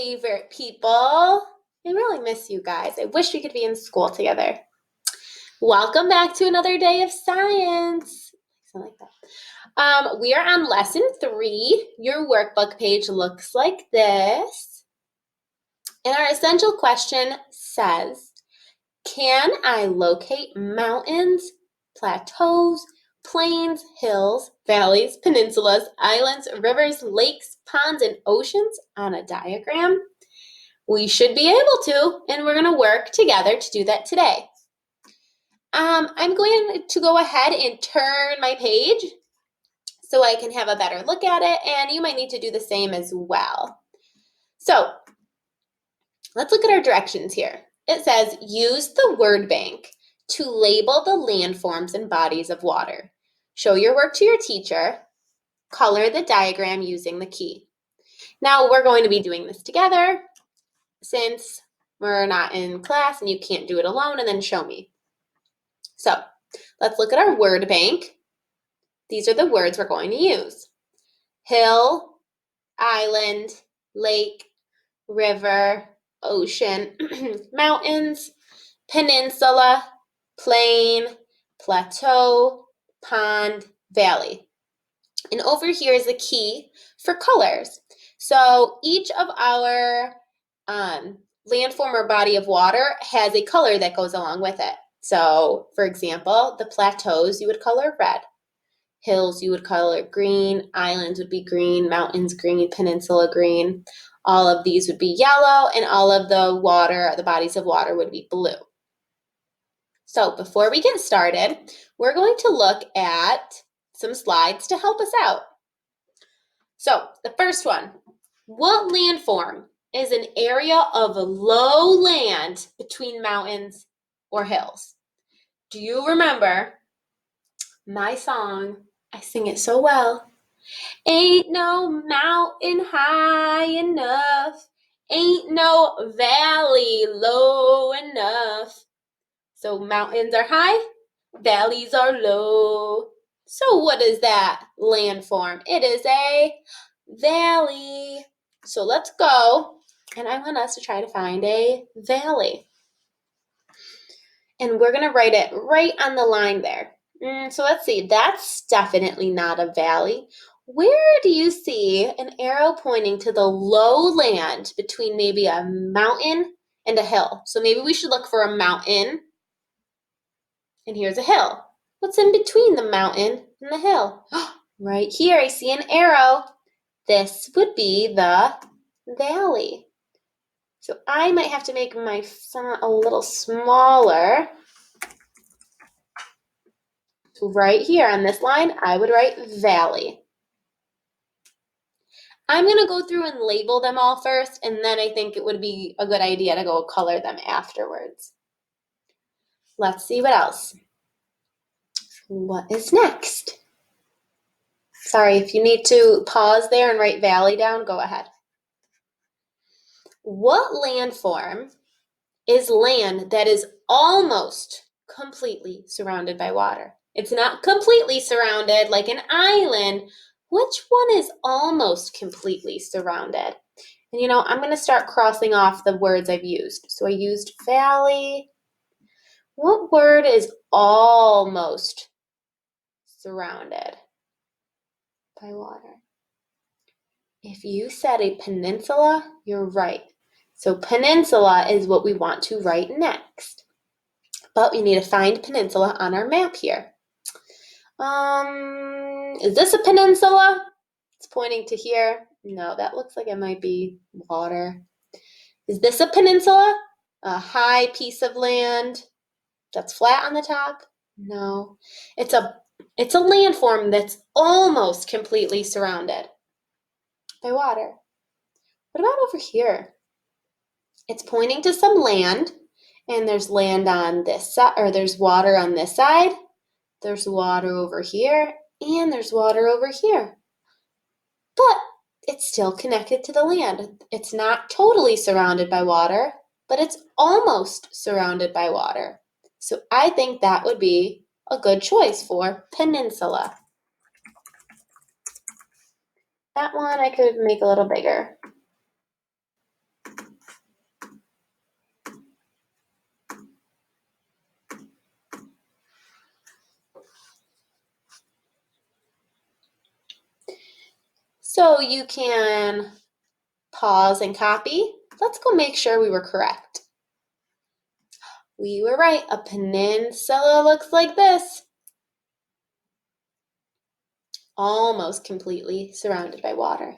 favorite people. I really miss you guys. I wish we could be in school together. Welcome back to another day of science. Something like that. We are on lesson 3. Your workbook page looks like this. And our essential question says, can I locate mountains, plateaus, plains, hills, valleys, peninsulas, islands, rivers, lakes, ponds, and oceans on a diagram? We should be able to, and we're going to work together to do that today. I'm going to go ahead and turn my page so I can have a better look at it, and you might need to do the same as well. So let's look at our directions here. It says, use the word bank to label the landforms and bodies of water. Show your work to your teacher. Color the diagram using the key. Now we're going to be doing this together since we're not in class and you can't do it alone, and then show me. So let's look at our word bank. These are the words we're going to use. Hill, island, lake, river, ocean, mountains, peninsula, plain, plateau, pond, valley. And over here is the key for colors. So each of our landform or body of water has a color that goes along with it. So, for example, the plateaus you would color red. Hills you would color green. Islands would be green. Mountains green. Peninsula green. All of these would be yellow, and all of the bodies of water would be blue. So before we get started, we're going to look at some slides to help us out. So the first one, what landform is an area of low land between mountains or hills? Do you remember my song? I sing it so well. Ain't no mountain high enough, ain't no valley low enough. So mountains are high, valleys are low. So what is that landform? It is a valley. So let's go, and I want us to try to find a valley. And we're going to write it right on the line there. So let's see, that's definitely not a valley. Where do you see an arrow pointing to the low land between maybe a mountain and a hill? So maybe we should look for a mountain, and here's a hill. What's in between the mountain and the hill? Right here, I see an arrow. This would be the valley. So I might have to make my font a little smaller. Right here on this line, I would write valley. I'm going to go through and label them all first, and then I think it would be a good idea to go color them afterwards. Let's see what else. What is next? Sorry, if you need to pause there and write valley down, go ahead. What landform is land that is almost completely surrounded by water? It's not completely surrounded like an island. Which one is almost completely surrounded? And I'm going to start crossing off the words I've used. So I used valley. What word is almost surrounded by water? If you said a peninsula, you're right. So peninsula is what we want to write next. But we need to find peninsula on our map here. Is this a peninsula? It's pointing to here. No, that looks like it might be water. Is this a peninsula? A high piece of land that's flat on the top? No. It's a landform that's almost completely surrounded by water. What about over here? It's pointing to some land, and there's land on this side, or there's water on this side. There's water over here, and there's water over here. But it's still connected to the land. It's not totally surrounded by water, but it's almost surrounded by water. So I think that would be a good choice for peninsula. That one I could make a little bigger. So you can pause and copy. Let's go make sure we were correct. We were right. A peninsula looks like this. Almost completely surrounded by water.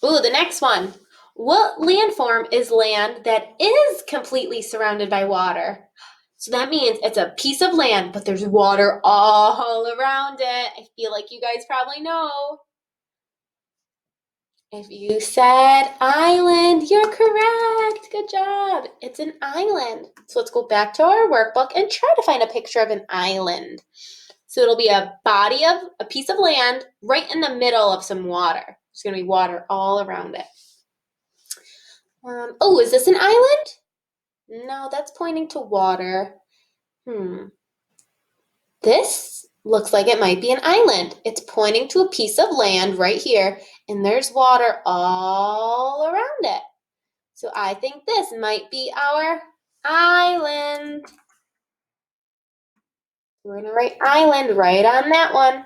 Ooh, the next one. What landform is land that is completely surrounded by water? So that means it's a piece of land, but there's water all around it. I feel like you guys probably know. If you said island, you're correct. Good job. It's an island. So let's go back to our workbook and try to find a picture of an island. So it'll be a piece of land right in the middle of some water. There's going to be water all around it. Oh, is this an island? No, that's pointing to water. This looks like it might be an island. It's pointing to a piece of land right here, and there's water all around it. So I think this might be our island. We're going to write island right on that one.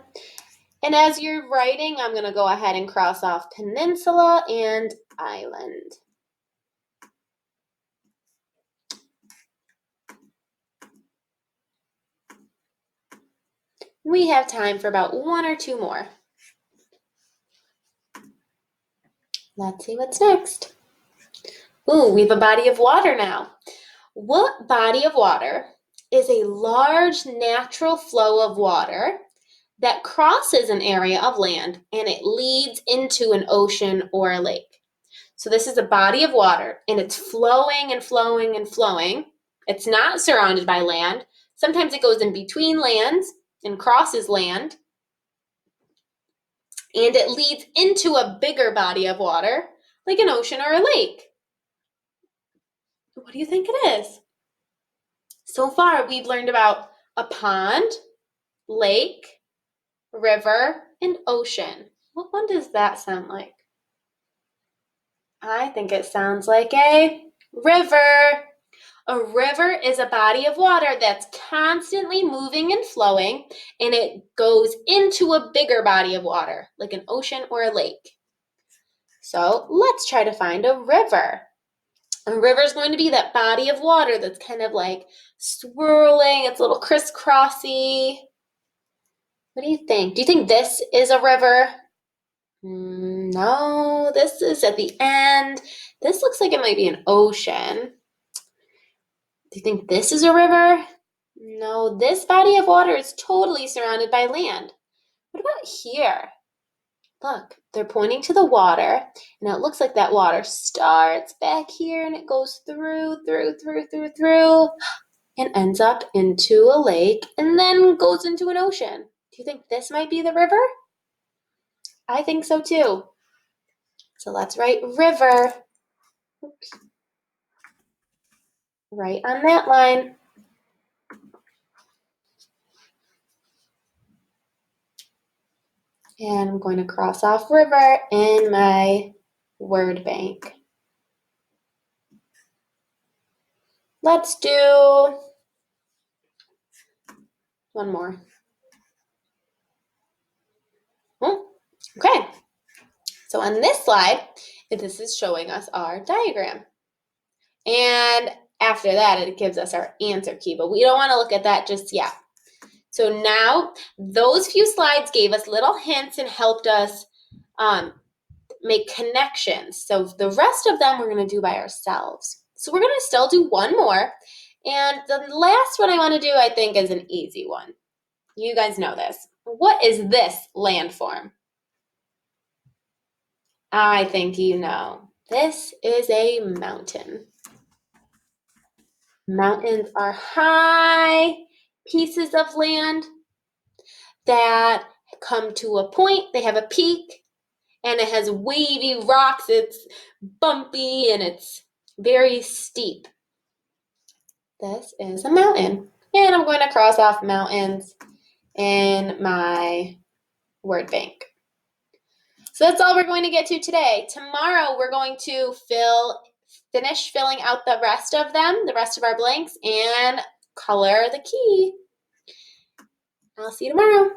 And as you're writing, I'm going to go ahead and cross off peninsula and island. We have time for about one or two more. Let's see what's next. Ooh, we have a body of water now. What body of water is a large natural flow of water that crosses an area of land and it leads into an ocean or a lake? So this is a body of water and it's flowing and flowing and flowing. It's not surrounded by land. Sometimes it goes in between lands and crosses land. And it leads into a bigger body of water, like an ocean or a lake. What do you think it is? So far, we've learned about a pond, lake, river, and ocean. What one does that sound like? I think it sounds like a river. A river is a body of water that's constantly moving and flowing, and it goes into a bigger body of water, like an ocean or a lake. So let's try to find a river. A river is going to be that body of water that's kind of like swirling, it's a little crisscrossy. What do you think? Do you think this is a river? No, this is at the end. This looks like it might be an ocean. Do you think this is a river? No, this body of water is totally surrounded by land. What about here? Look, they're pointing to the water, and it looks like that water starts back here, and it goes through, and ends up into a lake, and then goes into an ocean. Do you think this might be the river? I think so too. So let's write river. Oops. Right on that line. And I'm going to cross off river in my word bank. Let's do one more. Okay. So on this slide, this is showing us our diagram. And after that, it gives us our answer key, but we don't want to look at that just yet. So now, those few slides gave us little hints and helped us make connections. So the rest of them we're going to do by ourselves. So we're going to still do one more. And the last one I want to do, I think, is an easy one. You guys know this. What is this landform? I think you know. This is a mountain. Mountains are high pieces of land that come to a point. They have a peak, and it has wavy rocks. It's bumpy, and it's very steep. This is a mountain. And I'm going to cross off mountains in my word bank. So that's all we're going to get to today. Tomorrow we're going to finish filling out the rest of them, the rest of our blanks, and color the key. I'll see you tomorrow.